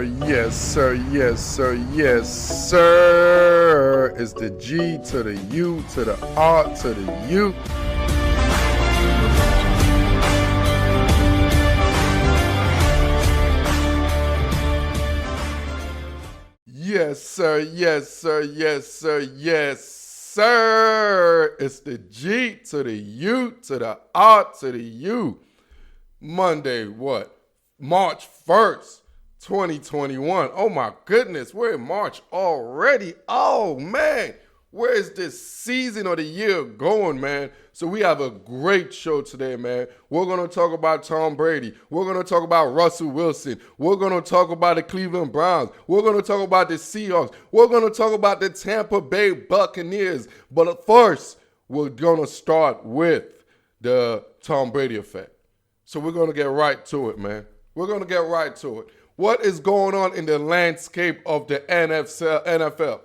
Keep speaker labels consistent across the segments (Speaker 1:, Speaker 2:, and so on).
Speaker 1: Yes, sir. Yes, sir. Yes, sir. It's the G to the U to the R to the U. Yes, sir. Yes, sir. Yes, sir. Yes, sir. It's the G to the U to the R to the U. Monday, what? March 1st. 2021. Oh my goodness, we're in March already. Oh man, where is this season of the year going, man? So we have a great show today, man. We're going to talk about Tom Brady. We're going to talk about Russell Wilson. We're going to talk about the Cleveland Browns. We're going to talk about the Seahawks. We're going to talk about the Tampa Bay Buccaneers. But first, we're going to start with the Tom Brady effect. So we're going to get right to it, man. We're going to get right to it. What is going on in the landscape of the NFL?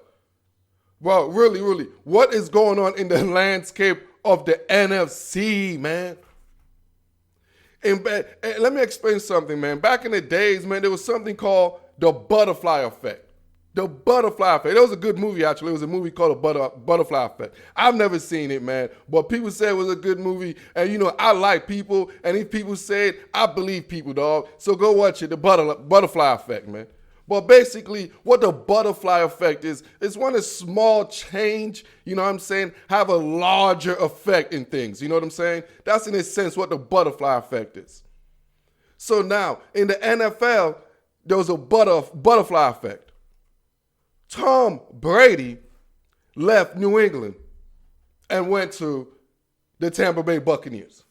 Speaker 1: Well, really, what is going on in the landscape of the NFC, man? And let me explain something, man. Back in the days, man, there was something called the butterfly effect. The Butterfly Effect. It was a good movie, actually. It was a movie called The Butterfly Effect. I've never seen it, man. But people say it was a good movie. And, you know, I like people. And if people say it, I believe people, dog. So go watch it, The Butterfly Effect, man. But basically, what the butterfly effect is when a small change, you know what I'm saying, have a larger effect in things. You know what I'm saying? That's, in a sense, what the butterfly effect is. So now, in the NFL, there was a butterfly effect. Tom Brady left New England and went to the Tampa Bay Buccaneers.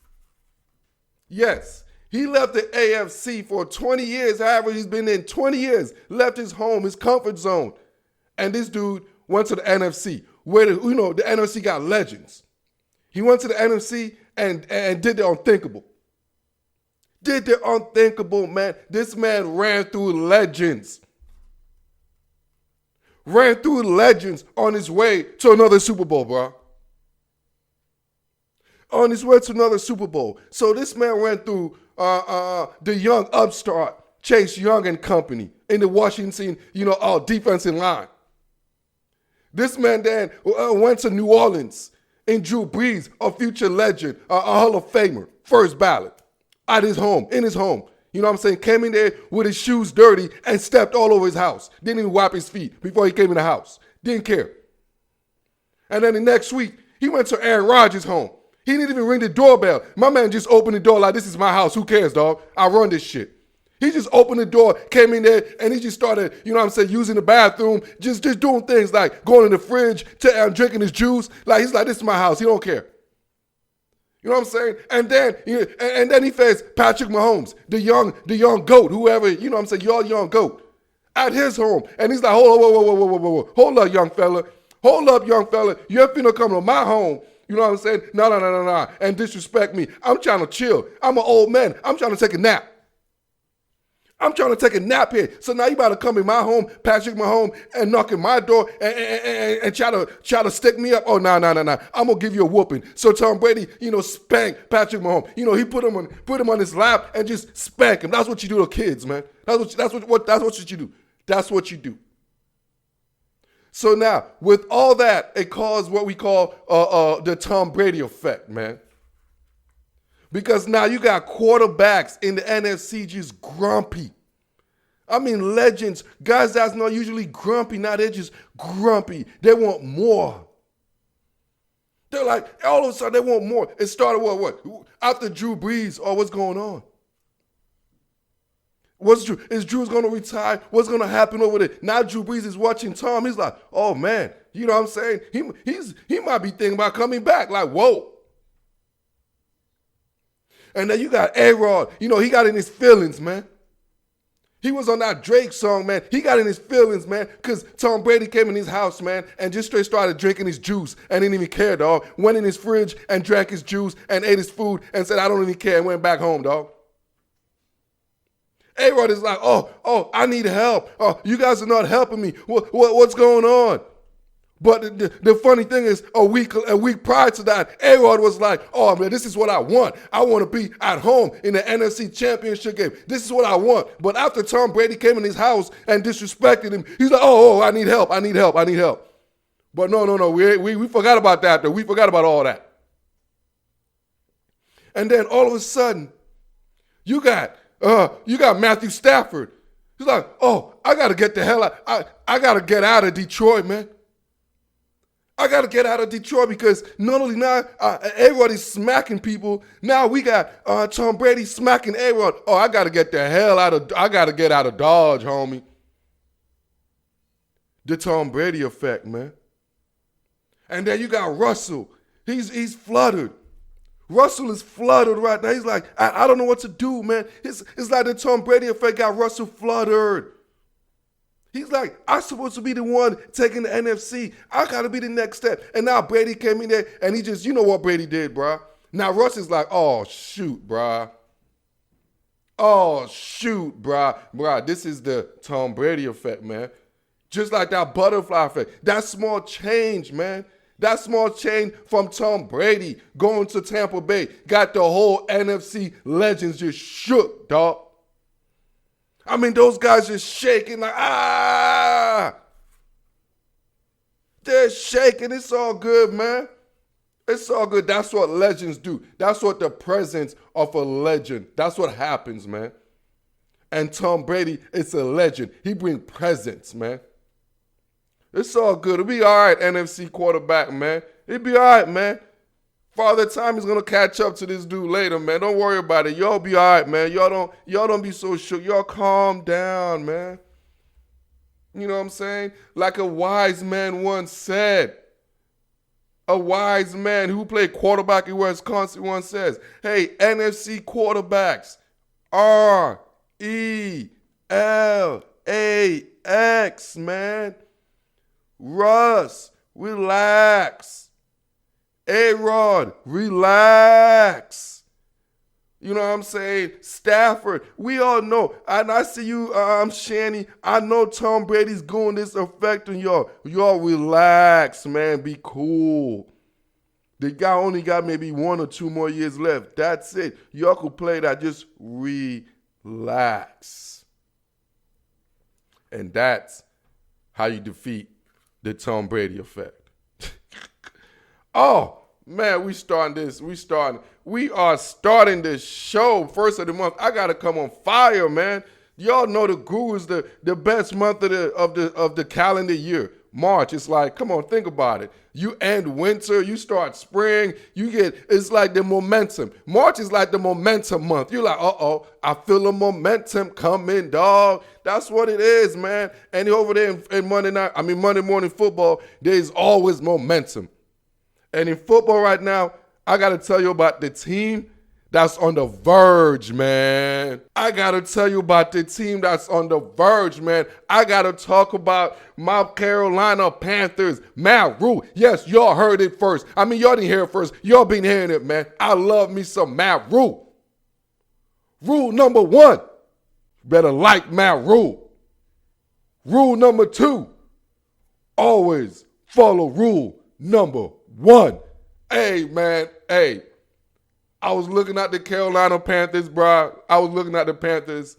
Speaker 1: Yes, he left the AFC for 20 years. However, he's been in 20 years, left his home, his comfort zone. And this dude went to the NFC, where the NFC got legends. He went to the NFC and did the unthinkable. Did the unthinkable, man. This man ran through legends. Ran through legends on his way to another Super Bowl, bro. On his way to another Super Bowl. So this man ran through the young upstart, Chase Young and company, in the Washington, defensive line. This man then went to New Orleans and Drew Brees, a future legend, a Hall of Famer, first ballot, in his home. You know what I'm saying? Came in there with his shoes dirty and stepped all over his house. Didn't even wipe his feet before he came in the house. Didn't care. And then the next week, he went to Aaron Rodgers' home. He didn't even ring the doorbell. My man just opened the door like, this is my house. Who cares, dog? I run this shit. He just opened the door, came in there, and he just started, using the bathroom, just doing things like going in the fridge, drinking his juice. Like, he's like, this is my house. He don't care. You know what I'm saying? And then he faced Patrick Mahomes, the young GOAT, whoever, your young GOAT, at his home. And he's like, hold up, young fella. Hold up, young fella. You're finna come to my home. You know what I'm saying? No, and disrespect me. I'm trying to chill. I'm an old man. I'm trying to take a nap. I'm trying to take a nap here. So now you about to come in my home, Patrick Mahomes, and knock at my door and try to stick me up. Oh, no. I'm going to give you a whooping. So Tom Brady, spanked Patrick Mahomes. He put him on his lap and just spank him. That's what you do to kids, man. That's what you do. That's what you do. So now, with all that, it caused what we call the Tom Brady effect, man. Because now you got quarterbacks in the NFC just grumpy. I mean, legends, guys that's not usually grumpy, now they're just grumpy. They want more. They're like, all of a sudden they want more. It started what? After Drew Brees, what's going on? Is Drew's going to retire? What's going to happen over there? Now Drew Brees is watching Tom. He's like, oh, man, you know what I'm saying? He might be thinking about coming back. Like, whoa. And then you got A-Rod. He got in his feelings, man. He was on that Drake song, man. He got in his feelings, man, because Tom Brady came in his house, man, and just straight started drinking his juice and didn't even care, dog. Went in his fridge and drank his juice and ate his food and said, I don't even care, and went back home, dog. A-Rod is like, oh, I need help. Oh, you guys are not helping me. What's going on? But the funny thing is, a week prior to that, A-Rod was like, oh, man, this is what I want. I want to be at home in the NFC Championship game. This is what I want. But after Tom Brady came in his house and disrespected him, he's like, oh, I need help. I need help. I need help. But no. We forgot about that, though. We forgot about all that. And then all of a sudden, you got Matthew Stafford. He's like, oh, I got to get the hell out. I got to get out of Detroit, man. I got to get out of Detroit because not only now A-Rod is smacking people, now we got Tom Brady smacking A-Rod. Oh, I got to get the hell out of Dodge, homie. The Tom Brady effect, man. And then you got Russell. He's fluttered. Russell is fluttered right now. He's like, I don't know what to do, man. It's like the Tom Brady effect got Russell fluttered. He's like, I'm supposed to be the one taking the NFC. I got to be the next step. And now Brady came in there, and he just, you know what Brady did, bro. Now Russ is like, oh, shoot, bro. Oh, shoot, bro. Bro, this is the Tom Brady effect, man. Just like that butterfly effect. That small change, man. That small change from Tom Brady going to Tampa Bay got the whole NFC legends just shook, dog. I mean, those guys just shaking like, They're shaking. It's all good, man. It's all good. That's what legends do. That's what the presence of a legend, that's what happens, man. And Tom Brady is a legend. He brings presence, man. It's all good. It'll be all right, NFC quarterback, man. It'll be all right, man. Father Time is going to catch up to this dude later, man. Don't worry about it. Y'all be all right, man. Y'all don't be so shook. Y'all calm down, man. You know what I'm saying? Like a wise man once said. A wise man who played quarterback in Wisconsin once says, hey, NFC quarterbacks, RELAX, man. Russ, relax. A-Rod, relax. You know what I'm saying? Stafford, we all know. And I see you, Shanny. I know Tom Brady's going this effect on y'all. Y'all relax, man. Be cool. The guy only got maybe 1 or 2 more years left. That's it. Y'all could play that. Just relax. And that's how you defeat the Tom Brady effect. Oh, man, we are starting this show, first of the month. I got to come on fire, man. Y'all know the Guru is the best month of the calendar year. March, it's like, come on, think about it. You end winter, you start spring, it's like the momentum. March is like the momentum month. You're like, I feel the momentum coming, dog. That's what it is, man. And over there in Monday morning football, there's always momentum. And in football right now, I got to tell you about the team that's on the verge, man. I got to tell you about the team that's on the verge, man. I got to talk about my Carolina Panthers, Matt Rule. Yes, y'all heard it first. I mean, y'all didn't hear it first. Y'all been hearing it, man. I love me some Matt Rule. Rule number 1, better like Matt Rule. Rule number 2, always follow rule number 1. Hey, man, hey. I was looking at the Carolina Panthers, bro. I was looking at the Panthers,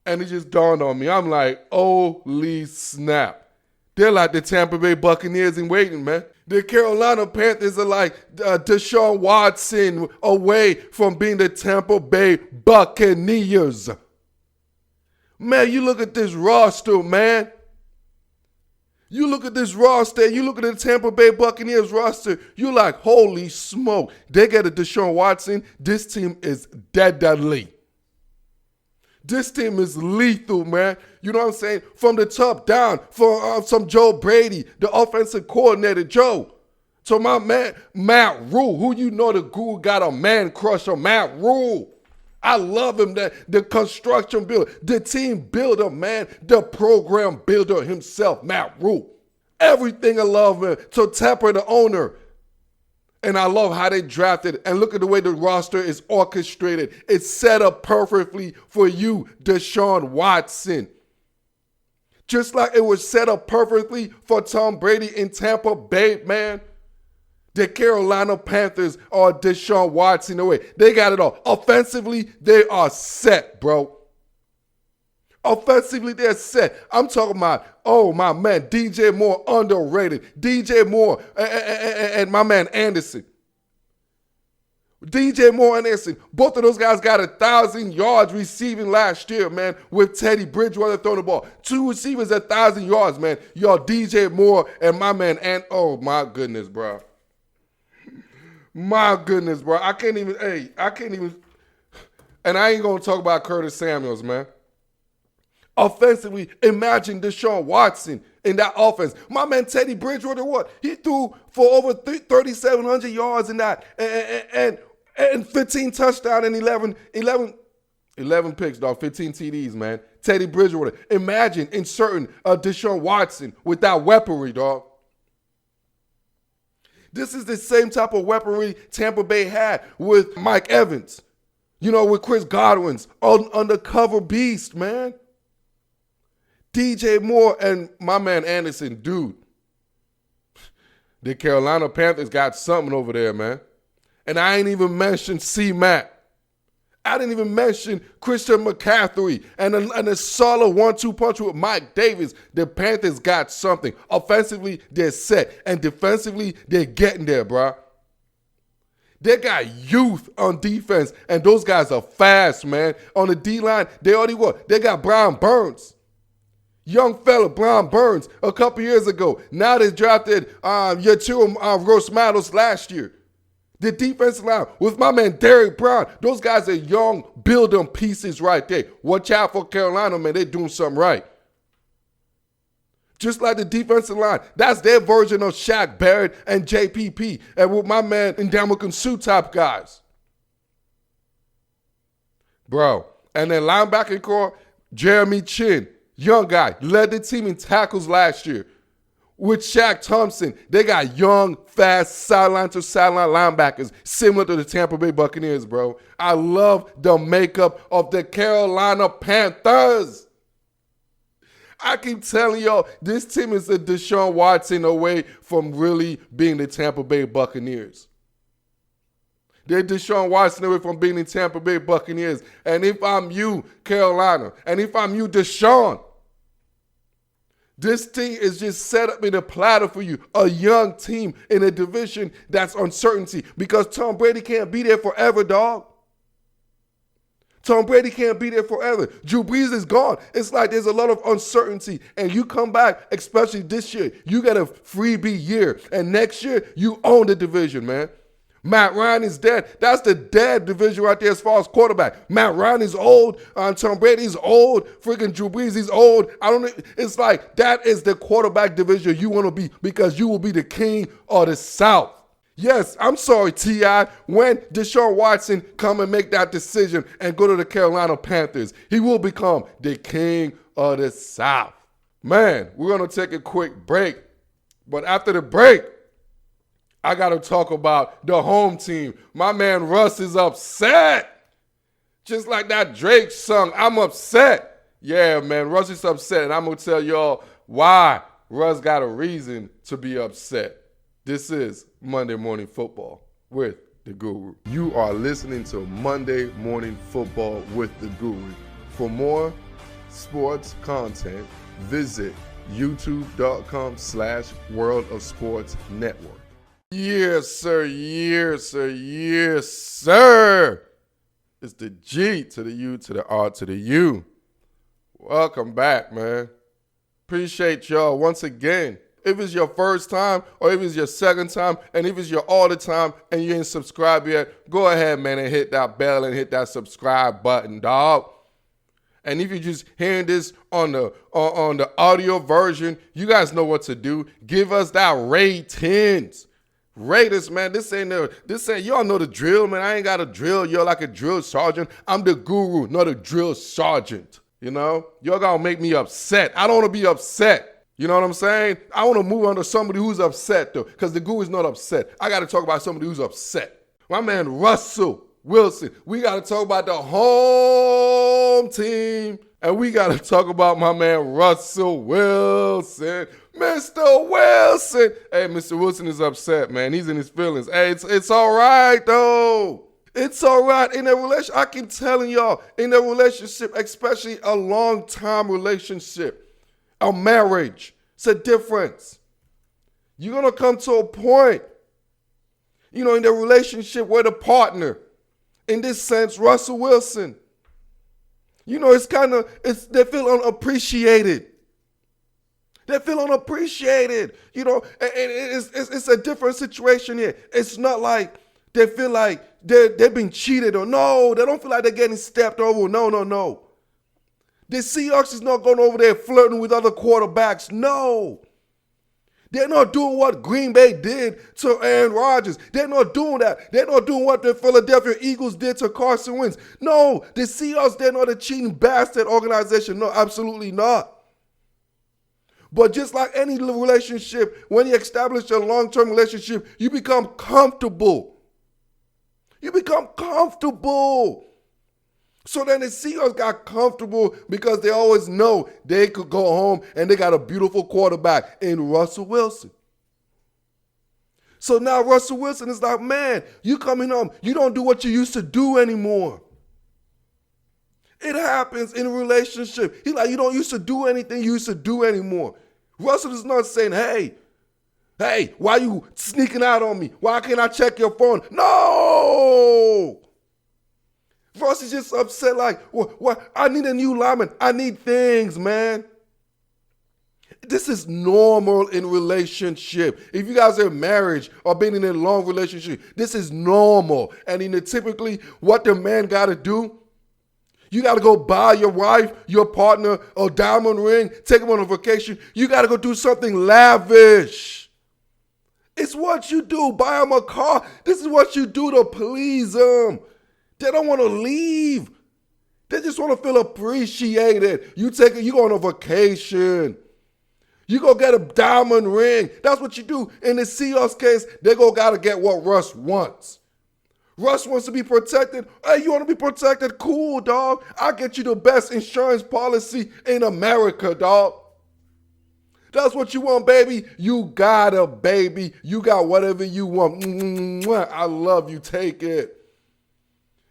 Speaker 1: and it just dawned on me. I'm like, holy snap. They're like the Tampa Bay Buccaneers in waiting, man. The Carolina Panthers are like Deshaun Watson away from being the Tampa Bay Buccaneers. Man, you look at this roster, man. You look at this roster, you look at the Tampa Bay Buccaneers roster, you're like, holy smoke. They get a Deshaun Watson. This team is deadly. This team is lethal, man. You know what I'm saying? From the top down, from Joe Brady, the offensive coordinator, Joe. So my man, Matt Rule, who you know the Guru got a man crush on, Matt Rule. I love him, the construction builder, the team builder, man, the program builder himself, Matt Rule. Everything I love him. So Tapper, the owner. And I love how they drafted. And look at the way the roster is orchestrated. It's set up perfectly for you, Deshaun Watson. Just like it was set up perfectly for Tom Brady in Tampa Bay, man. The Carolina Panthers are Deshaun Watson away. They got it all. Offensively, they are set, bro. Offensively, they're set. I'm talking about, oh, my man, DJ Moore, underrated. DJ Moore and my man Anderson. DJ Moore and Anderson, both of those guys got 1,000 yards receiving last year, man, with Teddy Bridgewater throwing the ball. 2 receivers, 1,000 yards, man. Y'all, DJ Moore and my man, and oh, my goodness, bro. My goodness, bro. I can't even, and I ain't going to talk about Curtis Samuels, man. Offensively, imagine Deshaun Watson in that offense. My man Teddy Bridgewater, what? He threw for over 3,700 yards in that and 15 touchdowns and 11 picks, dog. 15 TDs, man. Teddy Bridgewater. Imagine inserting Deshaun Watson with that weaponry, dog. This is the same type of weaponry Tampa Bay had with Mike Evans. You know, with Chris Godwin's undercover beast, man. DJ Moore and my man Anderson, dude. The Carolina Panthers got something over there, man. And I ain't even mentioned C-Mac. I didn't even mention Christian McCaffrey and a solid 1-2 punch with Mike Davis. The Panthers got something. Offensively, they're set. And defensively, they're getting there, bro. They got youth on defense, and those guys are fast, man. On the D-line, they already what? They got Brian Burns. Young fella, Brian Burns, a couple years ago. Now they drafted Yachiro Gross-Matos last year. The defensive line with my man Derrick Brown. Those guys are young, building pieces right there. Watch out for Carolina, man. They're doing something right. Just like the defensive line. That's their version of Shaq Barrett and JPP. And with my man Ndamukong Suh type guys. Bro. And then linebacking core, Jeremy Chin. Young guy. Led the team in tackles last year. With Shaq Thompson, they got young, fast, sideline-to-sideline linebackers, similar to the Tampa Bay Buccaneers, bro. I love the makeup of the Carolina Panthers. I keep telling y'all, this team is a Deshaun Watson away from really being the Tampa Bay Buccaneers. They're Deshaun Watson away from being the Tampa Bay Buccaneers. And if I'm you, Carolina, and if I'm you, Deshaun, this team is just set up in a platter for you. A young team in a division that's uncertainty because Tom Brady can't be there forever, dog. Tom Brady can't be there forever. Drew Brees is gone. It's like there's a lot of uncertainty. And you come back, especially this year, you get a freebie year. And next year, you own the division, man. Matt Ryan is dead. That's the dead division right there as far as quarterback. Matt Ryan is old. Tom Brady's old. Freaking Drew Brees is old. It's like that is the quarterback division you want to be because you will be the king of the South. Yes, I'm sorry, T.I. When Deshaun Watson come and make that decision and go to the Carolina Panthers, he will become the king of the South. Man, we're going to take a quick break. But after the break, I got to talk about the home team. My man Russ is upset. Just like that Drake song, I'm upset. Yeah, man, Russ is upset. And I'm going to tell y'all why Russ got a reason to be upset. This is Monday Morning Football with the Guru. You are listening to Monday Morning Football with the Guru. For more sports content, visit youtube.com/World of Sports Network. Yes, sir. Yes, sir. Yes, sir. It's the G to the U to the R to the U. Welcome back, man. Appreciate y'all once again. If it's your first time or if it's your second time and if it's your all the time and you ain't subscribed yet, go ahead, man, and hit that bell and hit that subscribe button, dog. And if you're just hearing this on the audio version, you guys know what to do. Give us that ratings. Rate us, man. This ain't y'all know the drill, man. I ain't got to drill y'all like a drill sergeant. I'm the Guru, not a drill sergeant. You know? Y'all gonna make me upset. I don't want to be upset. You know what I'm saying? I want to move on to somebody who's upset, though, because the Guru is not upset. I got to talk about somebody who's upset. My man Russell Wilson. We got to talk about the home team. And we got to talk about my man Russell Wilson. Mr. Wilson. Hey, Mr. Wilson is upset, man. He's in his feelings. Hey, it's all right, though. It's all right. In a relationship, I keep telling y'all, in a relationship, especially a long-time relationship, a marriage, it's a difference. You're going to come to a point, in the relationship with a partner. In this sense, Russell Wilson. They feel unappreciated. They feel unappreciated, and it's a different situation here. It's not like they feel like they've been cheated or no, they don't feel like they're getting stepped over. No. The Seahawks is not going over there flirting with other quarterbacks. No. They're not doing what Green Bay did to Aaron Rodgers. They're not doing that. They're not doing what the Philadelphia Eagles did to Carson Wentz. No, the Seahawks, they're not a cheating bastard organization. No, absolutely not. But just like any relationship, when you establish a long-term relationship, you become comfortable. You become comfortable. So then the Seahawks got comfortable because they always know they could go home and they got a beautiful quarterback in Russell Wilson. So now Russell Wilson is like, man, you coming home, you don't do what you used to do anymore. It happens in a relationship. He's like, you don't used to do anything you used to do anymore. Russell is not saying, hey, why you sneaking out on me? Why can't I check your phone? No! Russ is just upset like, what? I need a new lineman. I need things, man. This is normal in relationship. If you guys are in marriage or been in a long relationship, this is normal. And typically what the man got to do, you got to go buy your wife, your partner, a diamond ring, take them on a vacation. You got to go do something lavish. It's what you do. Buy them a car. This is what you do to please them. They don't want to leave. They just want to feel appreciated. You go on a vacation. You go get a diamond ring. That's what you do. In the Seahawks case, they got to get what Russ wants. Russ wants to be protected. Hey, you want to be protected? Cool, dog. I'll get you the best insurance policy in America, dog. That's what you want, baby. You got it, baby. You got whatever you want. I love you. Take it.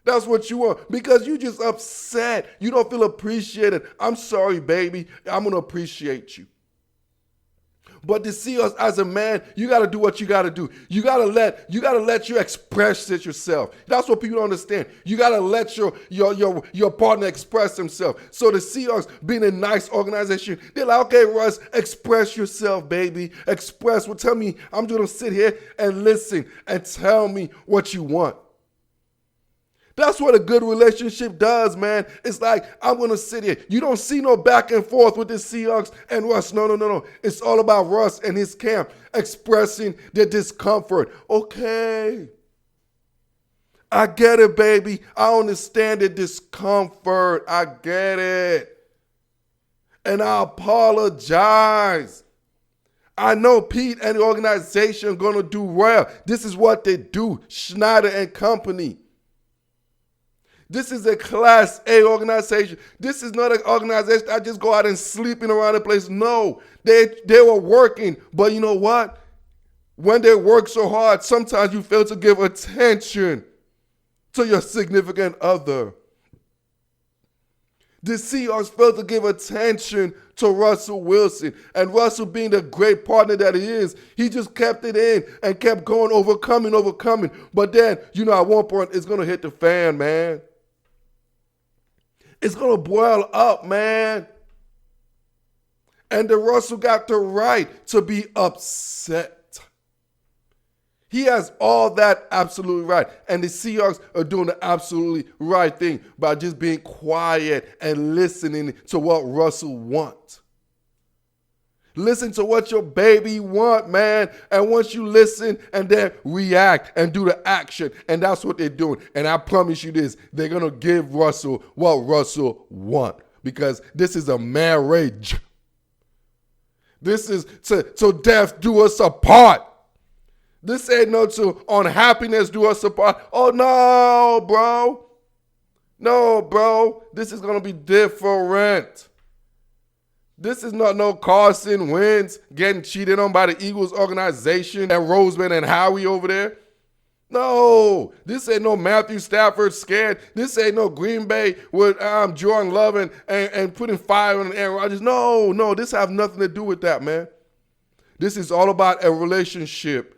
Speaker 1: That's what you want because you just upset. You don't feel appreciated. I'm sorry, baby. I'm going to appreciate you. But to see us as a man, you got to do what you got to do. You got to let you express it yourself. That's what people don't understand. You got to let your partner express himself. So the Seahawks being a nice organization, they're like, okay, Russ, express yourself, baby. Express. Well, tell me, I'm going to sit here and listen and tell me what you want. That's what a good relationship does, man. It's like, I'm going to sit here. You don't see no back and forth with the Seahawks and Russ. No. It's all about Russ and his camp expressing their discomfort. Okay. I get it, baby. I understand the discomfort. I get it. And I apologize. I know Pete and the organization are going to do well. This is what they do. Schneider and company. This is a Class A organization. This is not an organization that just go out and sleeping around the place. No, they were working. But you know what? When they work so hard, sometimes you fail to give attention to your significant other. The Seahawks failed to give attention to Russell Wilson. And Russell being the great partner that he is, he just kept it in and kept going, overcoming. But then, at one point, it's going to hit the fan, man. It's going to boil up, man. And the Russell got the right to be upset. He has all that absolutely right. And the Seahawks are doing the absolutely right thing by just being quiet and listening to what Russell wants. Listen to what your baby want, man. And once you listen and then react and do the action, and that's what they're doing. And I promise you this, they're going to give Russell what Russell want because this is a marriage. This is till death do us apart. This ain't no to unhappiness do us apart. Oh, no, bro. No, bro, this is going to be different. This is not no Carson Wentz getting cheated on by the Eagles organization and Roseman and Howie over there. No, this ain't no Matthew Stafford scared. This ain't no Green Bay with Jordan Love and putting fire on Aaron Rodgers. No, this have nothing to do with that, man. This is all about a relationship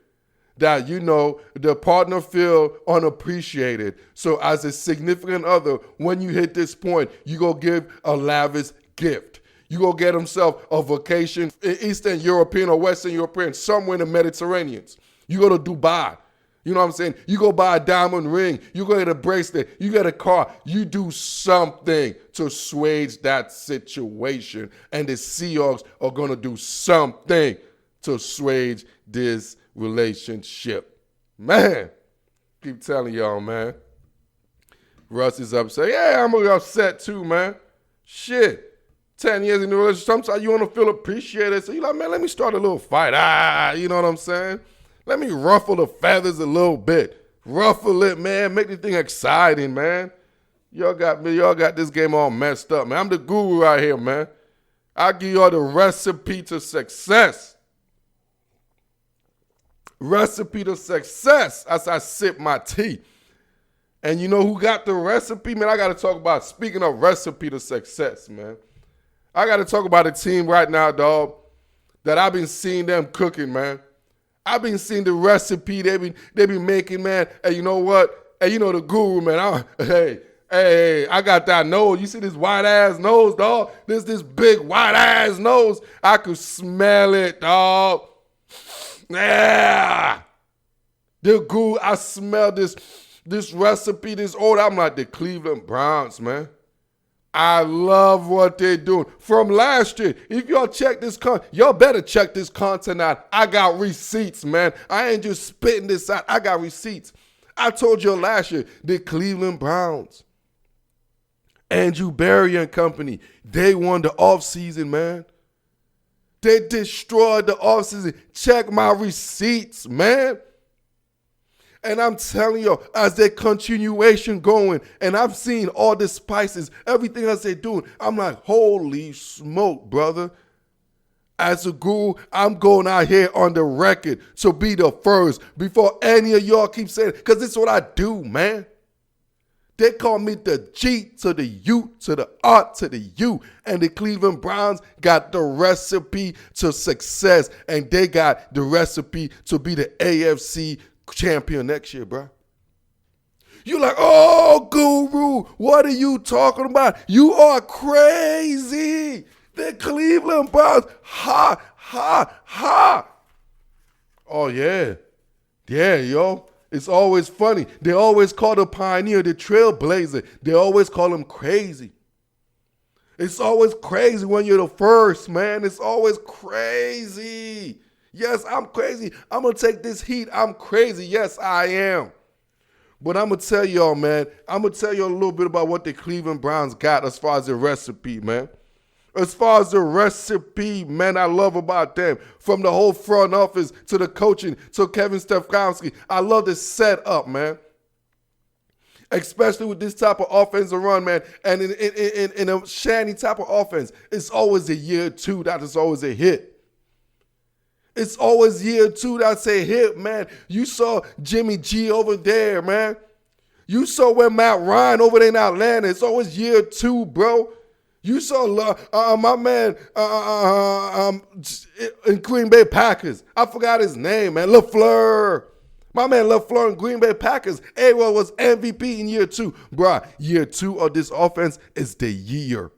Speaker 1: that, the partner feel unappreciated. So as a significant other, when you hit this point, you go give a lavish gift. You go get himself a vacation in Eastern European or Western European, somewhere in the Mediterranean. You go to Dubai. You know what I'm saying? You go buy a diamond ring. You go get a bracelet. You get a car. You do something to assuage that situation. And the Seahawks are going to do something to assuage this relationship. Man, keep telling y'all, man. Russ is upset. Yeah, I'm upset too, man. Shit. 10 years in the relationship, sometimes you want to feel appreciated. So you're like, man, let me start a little fight. You know what I'm saying? Let me ruffle the feathers a little bit. Ruffle it, man. Make the thing exciting, man. Y'all got this game all messed up, man. I'm the guru right here, man. I give y'all the recipe to success. Recipe to success as I sip my tea. And you know who got the recipe? Man, I got to talk about, speaking of recipe to success, man. I got to talk about a team right now, dog, that I've been seeing them cooking, man. I've been seeing the recipe they be making, man. And you know what? Hey, the guru, man. Hey, I got that nose. You see this white-ass nose, dog? This big white-ass nose. I could smell it, dog. Yeah. The guru, I smell this recipe, this order. I'm like the Cleveland Browns, man. I love what they're doing. From last year, if y'all check this y'all better check this content out. I got receipts, man. I ain't just spitting this out. I got receipts. I told you last year, the Cleveland Browns, Andrew Berry and company, they won the offseason, man. They destroyed the offseason. Check my receipts, man. And I'm telling you, as their continuation going, and I've seen all the spices, everything else they're doing, I'm like, holy smoke, brother. As a guru, I'm going out here on the record to be the first before any of y'all keep saying it, because this is what I do, man. They call me the G to the U to the R to the U. And the Cleveland Browns got the recipe to success, and they got the recipe to be the AFC champion next year, bro. You're like, oh, guru, what are you talking about? You are crazy. The Cleveland Browns, ha. Oh, yeah. Yeah, yo. It's always funny. They always call the pioneer the trailblazer. They always call him crazy. It's always crazy when you're the first, man. It's always crazy. Yes, I'm crazy. I'm going to take this heat. I'm crazy. Yes, I am. But I'm going to tell y'all, man, I'm going to tell you a little bit about what the Cleveland Browns got as far as the recipe, man. As far as the recipe, man, I love about them. From the whole front office to the coaching to Kevin Stefanski, I love the setup, man. Especially with this type of offensive run, man. And in a Shanny type of offense, it's always a year two that is always a hit. It's always year two that's a hit, man. You saw Jimmy G over there, man. You saw where Matt Ryan over there in Atlanta. It's always year two, bro. You saw my man in Green Bay Packers. I forgot his name, man. LaFleur. My man LaFleur in Green Bay Packers. A-Roll was MVP in year two. Bruh, year two of this offense is the year.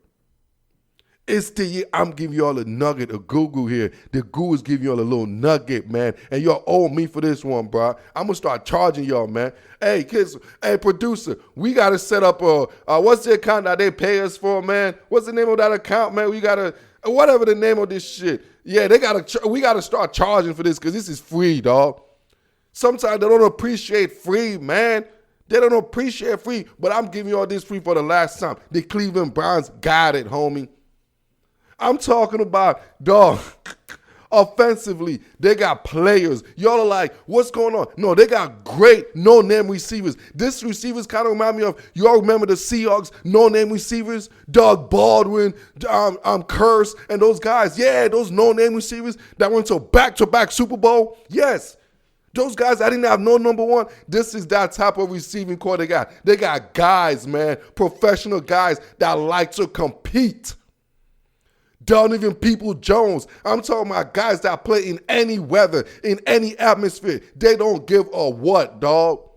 Speaker 1: It's the year. I'm giving y'all a nugget, a goo here. The goo is giving y'all a little nugget, man. And y'all owe me for this one, bro. I'm going to start charging y'all, man. Hey, kids, hey, producer, we got to set up what's the account that they pay us for, man? What's the name of that account, man? We got to, whatever the name of this shit. Yeah, we got to start charging for this because this is free, dog. Sometimes they don't appreciate free, man. They don't appreciate free, but I'm giving y'all this free for the last time. The Cleveland Browns got it, homie. I'm talking about, dog, Offensively, they got players. Y'all are like, what's going on? No, they got great no-name receivers. This receivers kind of remind me of, y'all remember the Seahawks no-name receivers? Doug Baldwin, Curse, and those guys. Yeah, those no-name receivers that went to back-to-back Super Bowl. Yes. Those guys, I didn't have no number one. This is that type of receiving core they got. They got guys, man, professional guys that like to compete. Donovan Peoples-Jones. I'm talking about guys that play in any weather, in any atmosphere. They don't give a what, dog.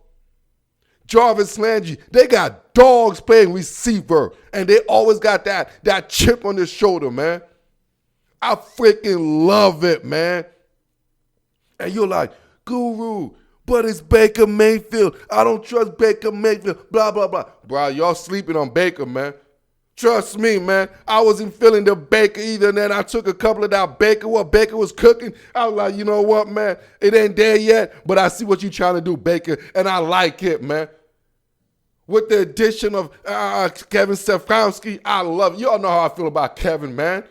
Speaker 1: Jarvis Landry. They got dogs playing receiver, and they always got that chip on their shoulder, man. I freaking love it, man. And you're like, Guru, but it's Baker Mayfield. I don't trust Baker Mayfield, blah, blah, blah. Bro, y'all sleeping on Baker, man. Trust me, man. I wasn't feeling the Baker either. And then I took a couple of that Baker, what Baker was cooking. I was like, you know what, man? It ain't there yet, but I see what you trying to do, Baker, and I like it, man. With the addition of Kevin Stefanski, I love it. Y'all know how I feel about Kevin, man.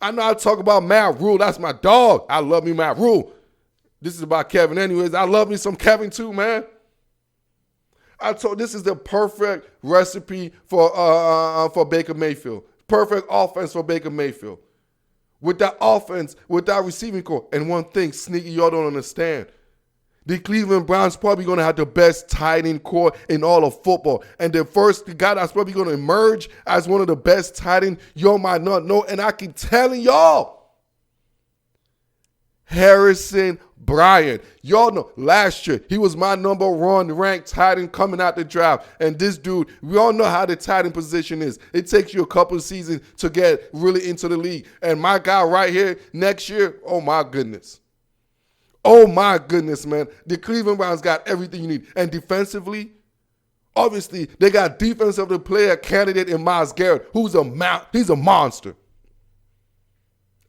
Speaker 1: I know I talk about Matt Rule. That's my dog. I love me Matt Rule. This is about Kevin anyways. I love me some Kevin too, man. This is the perfect recipe for Baker Mayfield. Perfect offense for Baker Mayfield. With that offense, with that receiving core. And one thing, sneaky, y'all don't understand. The Cleveland Browns probably going to have the best tight end core in all of football. And the first guy that's probably going to emerge as one of the best tight end, y'all might not know. And I keep telling y'all, Harrison Bryant. Y'all know last year he was my number one ranked tight end coming out the draft. And this dude, we all know how the tight end position is. It takes you a couple of seasons to get really into the league. And my guy right here next year, oh my goodness. Oh my goodness, man. The Cleveland Browns got everything you need. And defensively, obviously, they got defensive player candidate in Myles Garrett, he's a monster.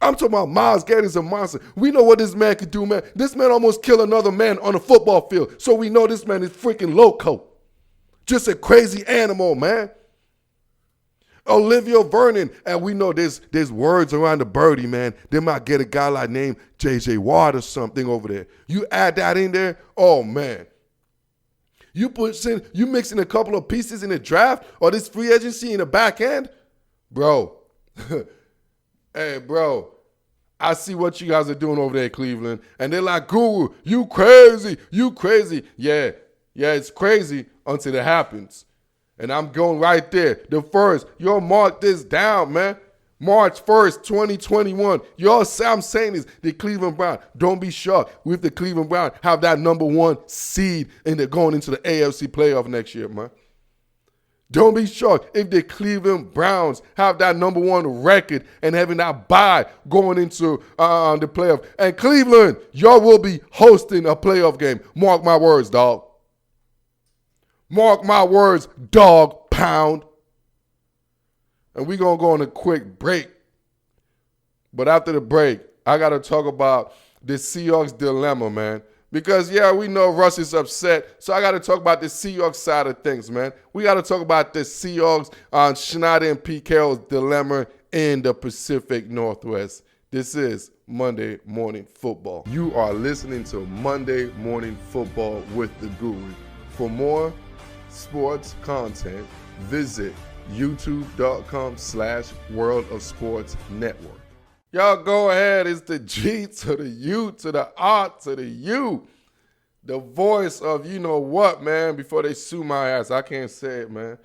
Speaker 1: I'm talking about Myles Garrett is a monster. We know what this man can do, man. This man almost killed another man on a football field. So we know this man is freaking loco. Just a crazy animal, man. Olivia Vernon, and we know there's words around the birdie, man. They might get a guy like named J.J. Watt or something over there. You add that in there, oh, man. You mix in a couple of pieces in the draft or this free agency in the back end, bro. Hey, bro, I see what you guys are doing over there in Cleveland. And they're like, Guru, you crazy. Yeah, it's crazy until it happens. And I'm going right there. The first, y'all mark this down, man. March 1st, 2021. I'm saying is the Cleveland Browns. Don't be shocked with the Cleveland Browns have that number one seed going into the AFC playoff next year, man. Don't be shocked if the Cleveland Browns have that number one record and having that bye going into the playoff. And Cleveland, y'all will be hosting a playoff game. Mark my words, dog. Mark my words, dog pound. And we're going to go on a quick break. But after the break, I got to talk about the Seahawks Dilemma, man. Because, yeah, we know Russ is upset, so I got to talk about the Seahawks side of things, man. We got to talk about the Seahawks on Schneider and Pete Carroll's dilemma in the Pacific Northwest. This is Monday Morning Football. You are listening to Monday Morning Football with the Guru. For more sports content, visit youtube.com/World of Sports Network. Y'all go ahead. It's the G to the U to the R to the U. The voice of you know what, man, before they sue my ass. I can't say it, man.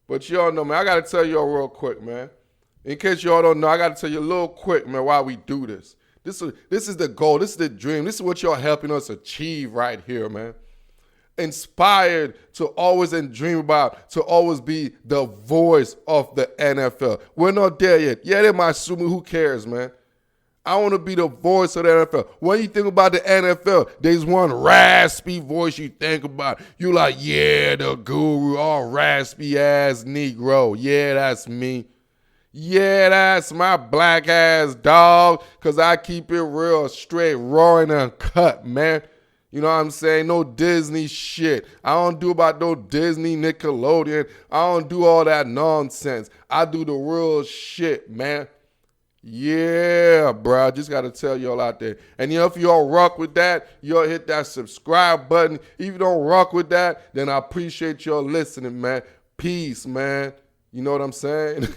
Speaker 1: But y'all know, man, I got to tell y'all real quick, man. In case y'all don't know, I got to tell you a little quick, man, why we do this. This is the goal. This is the dream. This is what y'all helping us achieve right here, man. Inspired to always and dream about, to always be the voice of the NFL. We're not there yet. Yeah, they might sue me. Who cares, man? I want to be the voice of the NFL. When you think about the NFL, there's one raspy voice you think about. You like, yeah, the Guru, all raspy ass Negro. Yeah, that's me. Yeah, that's my black ass dog, because I keep it real straight, raw and uncut, man. You know what I'm saying? No Disney shit. I don't do about no Disney, Nickelodeon. I don't do all that nonsense. I do the real shit, man. Yeah, up, bro. I just got to tell y'all out there. And, if y'all rock with that, y'all hit that subscribe button. If you don't rock with that, then I appreciate y'all listening, man. Peace, man. You know what I'm saying?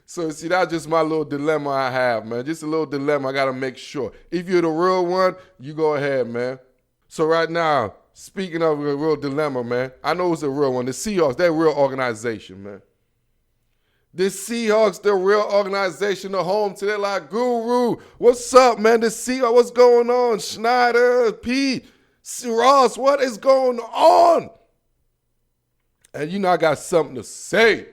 Speaker 1: So, see, that's just my little dilemma I have, man. Just a little dilemma I got to make sure. If you're the real one, you go ahead, man. So right now, speaking of a real dilemma, man, I know it's a real one. The Seahawks, they're a real organization, man. The Seahawks, they're a real organization. They're home to, they're like, Guru, what's up, man? The Seahawks, what's going on? Schneider, Pete, Ross, what is going on? And I got something to say.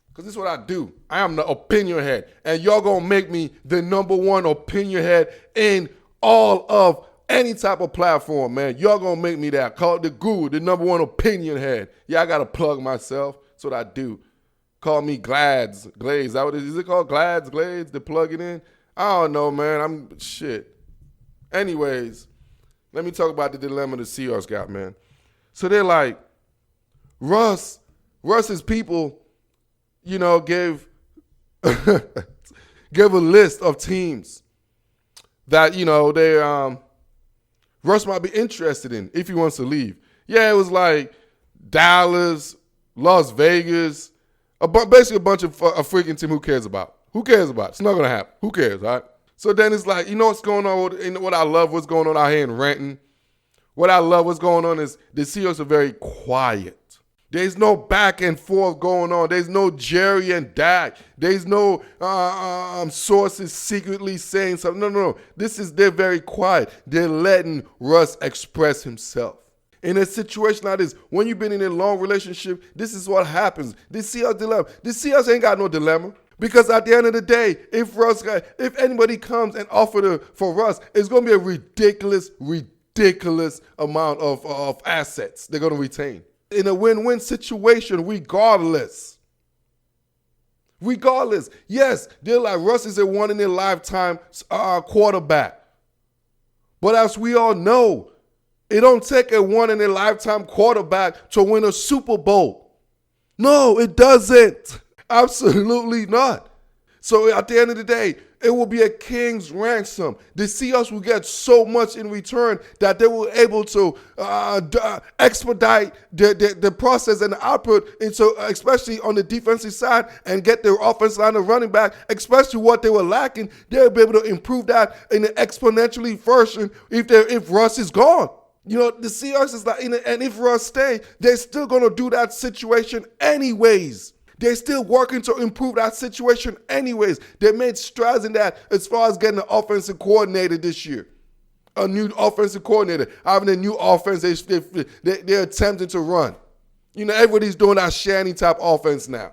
Speaker 1: Because this is what I do. I am the opinion head. And y'all going to make me the number one opinion head in all of any type of platform, man. Y'all going to make me that. Call it the guru, the number one opinion head. Yeah, I got to plug myself. That's what I do. Call me Glades. Is that what it is? Is it called Glades to plug it in? I don't know, man. Shit. Anyways, let me talk about the dilemma the Seahawks got, man. So they're like, Russ's people, gave a list of teams that, Russ might be interested in if he wants to leave. Yeah, it was like Dallas, Las Vegas, basically a bunch of a freaking team. Who cares about? Who cares about? It's not going to happen. Who cares, all right? So then it's like, what's going on? What I love what's going on out here in Renton. What I love what's going on is the Seahawks are very quiet. There's no back and forth going on. There's no Jerry and Dak. There's no sources secretly saying something. No. They're very quiet. They're letting Russ express himself. In a situation like this, when you've been in a long relationship, this is what happens. The Seahawks dilemma. The Seahawks ain't got no dilemma. Because at the end of the day, if anybody comes and offers for Russ, it's going to be a ridiculous amount of assets they're going to retain. In a win-win situation, regardless. Yes, they're like, Russ is a one-in-a-lifetime quarterback. But as we all know, it don't take a one-in-a-lifetime quarterback to win a Super Bowl. No, it doesn't. Absolutely not. So at the end of the day, it will be a king's ransom. The Seahawks will get so much in return that they will able to expedite the process and the output, especially on the defensive side, and get their offensive line and running back, especially what they were lacking. They'll be able to improve that in an exponentially version if Russ is gone. The Seahawks is like, and if Russ stay, they're still going to do that situation anyways. They're still working to improve that situation anyways. They made strides in that as far as getting an offensive coordinator this year. A new offensive coordinator. Having a new offense they're attempting to run. Everybody's doing that Shanny type offense now.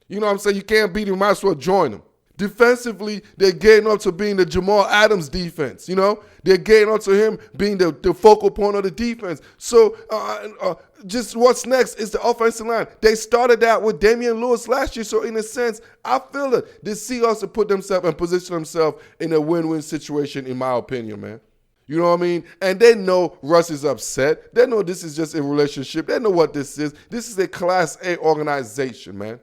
Speaker 1: You know what I'm saying? You can't beat him, might as well join them. Defensively, they're getting up to being the Jamal Adams defense, They're getting up to him being the focal point of the defense. So just what's next is the offensive line. They started that with Damian Lewis last year. So in a sense, I feel it. The Seahawks have put themselves and positioned themselves in a win-win situation, in my opinion, man. You know what I mean? And they know Russ is upset. They know this is just a relationship. They know what this is. This is a Class A organization, man.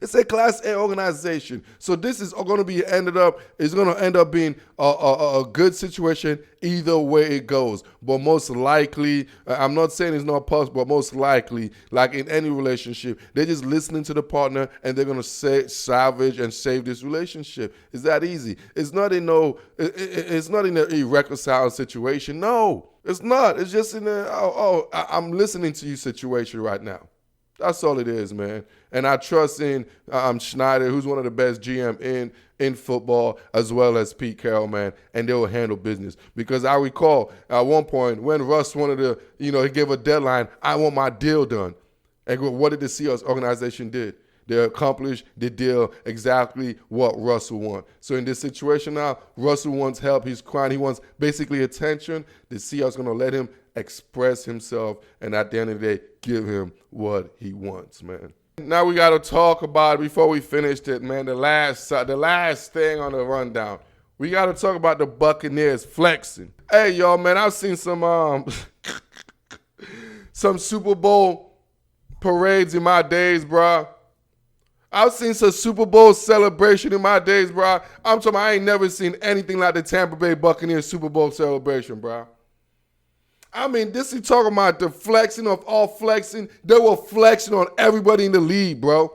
Speaker 1: It's a Class A organization. So this is going to end up being a good situation either way it goes. But most likely, I'm not saying it's not possible, but most likely, like in any relationship, they're just listening to the partner and they're going to salvage and save this relationship. It's that easy. It's not in an irreconciled situation. No, it's not. It's just in I'm listening to you situation right now. That's all it is, man. And I trust in Schneider, who's one of the best GM in football, as well as Pete Carroll, man, and they will handle business. Because I recall at one point when Russ wanted to, he gave a deadline, I want my deal done. And what did the Seahawks organization did? They accomplished the deal exactly what Russell wants. So in this situation now, Russell wants help. He's crying. He wants basically attention. The Seahawks going to let him express himself, and at the end of the day, give him what he wants, man. Now we got to talk about, before we finished it, man, the last thing on the rundown. We got to talk about the Buccaneers flexing. Hey, y'all, man, I've seen some Super Bowl parades in my days, bro. I've seen some Super Bowl celebration in my days, bro. I'm talking I ain't never seen anything like the Tampa Bay Buccaneers Super Bowl celebration, bro. I mean, this is talking about the flexing of all flexing. They were flexing on everybody in the league, bro.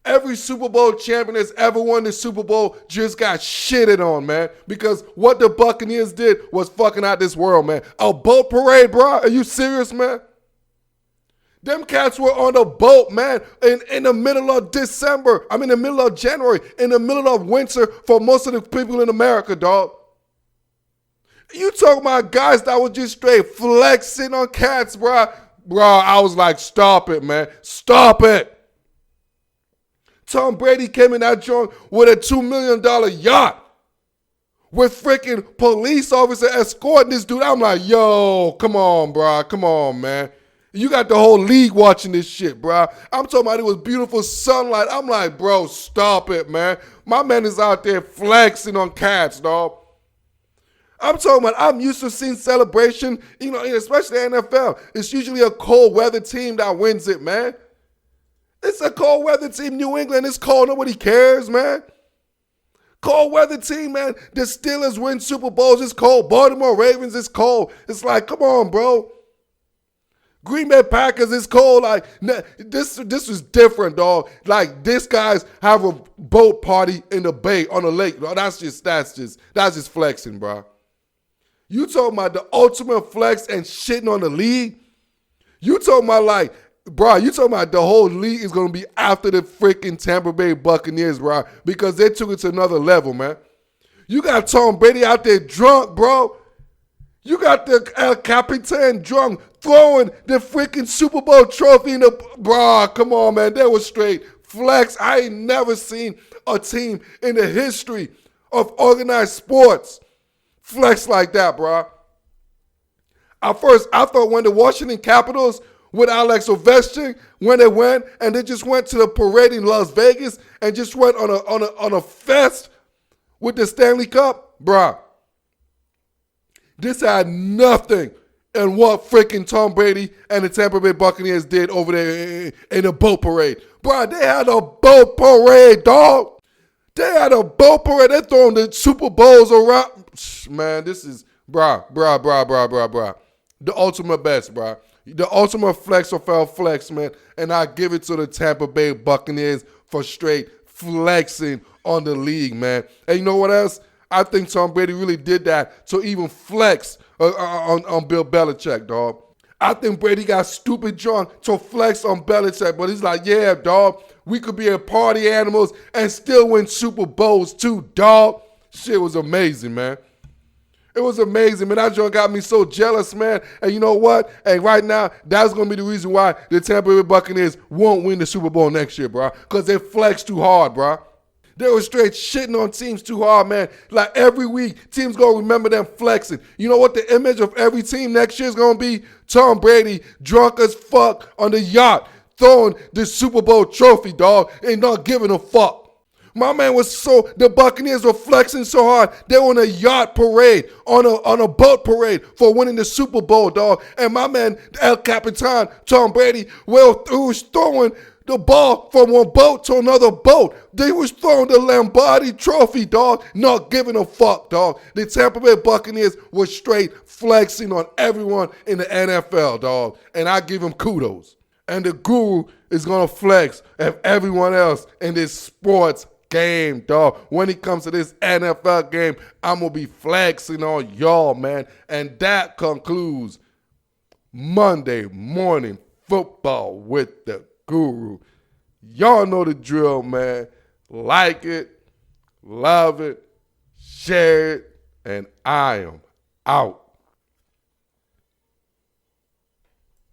Speaker 1: Every Super Bowl champion that's ever won the Super Bowl just got shitted on, man. Because what the Buccaneers did was fucking out this world, man. A boat parade, bro? Are you serious, man? Them cats were on a boat, man, in the middle of December. I mean, the middle of January, in the middle of winter for most of the people in America, dog. You talking about guys that were just straight flexing on cats, bro. Bro, I was like, stop it, man. Stop it. Tom Brady came in that joint with a $2 million yacht with freaking police officer escorting this dude. I'm like, yo, come on, bro. Come on, man. You got the whole league watching this shit, bro. I'm talking about it was beautiful sunlight. I'm like, bro, stop it, man. My man is out there flexing on cats, dog. I'm talking about, I'm used to seeing celebration, you know, especially the NFL. It's usually a cold weather team that wins it, man. It's a cold weather team. New England, it's cold. Nobody cares, man. Cold weather team, man. The Steelers win Super Bowls. It's cold. Baltimore Ravens, it's cold. It's like, come on, bro. Green Bay Packers is cold. Like, this was different, dog. Like, this guys have a boat party in the bay on the lake. Dog. That's just flexing, bro. You talking about the ultimate flex and shitting on the league? You talking about like, bro, you talking about the whole league is going to be after the freaking Tampa Bay Buccaneers, bro, because they took it to another level, man. You got Tom Brady out there drunk, bro. You got the El Capitan drunk, throwing the freaking Super Bowl trophy in the, bro, come on, man. They were straight flex. I ain't never seen a team in the history of organized sports flex like that, bro. At first, I thought when the Washington Capitals with Alex Ovechkin, when they went and they just went to the parade in Las Vegas and just went on a fest with the Stanley Cup, bruh. This had nothing in what freaking Tom Brady and the Tampa Bay Buccaneers did over there in the boat parade. Bruh, they had a boat parade, dog. They had a boat parade. They're throwing the Super Bowls around. Man, this is, bruh. The ultimate best, bruh. The ultimate flex of all flex, man. And I give it to the Tampa Bay Buccaneers for straight flexing on the league, man. And you know what else? I think Tom Brady really did that to even flex on Bill Belichick, dog. I think Brady got stupid drunk to flex on Belichick, but he's like, yeah, dog, we could be a party animals and still win Super Bowls too, dog. Shit was amazing, man. It was amazing, man. That joint got me so jealous, man. And you know what? And right now, that's going to be the reason why the Tampa Bay Buccaneers won't win the Super Bowl next year, bro. Because they flexed too hard, bro. They were straight shitting on teams too hard, man. Like every week, teams going to remember them flexing. You know what the image of every team next year is going to be? Tom Brady, drunk as fuck on the yacht, throwing the Super Bowl trophy, dog, and not giving a fuck. My man the Buccaneers were flexing so hard, they were on a yacht parade, on a boat parade for winning the Super Bowl, dog. And my man, El Capitan, Tom Brady, was throwing the ball from one boat to another boat. They was throwing the Lombardi trophy, dog, not giving a fuck, dog. The Tampa Bay Buccaneers were straight flexing on everyone in the NFL, dog. And I give them kudos. And the guru is going to flex of everyone else in this sports game, dog. When it comes to this NFL game, I'm going to be flexing on y'all, man. And that concludes Monday Morning Football with the Guru. Y'all know the drill, man. Like it, love it, share it, and I am out.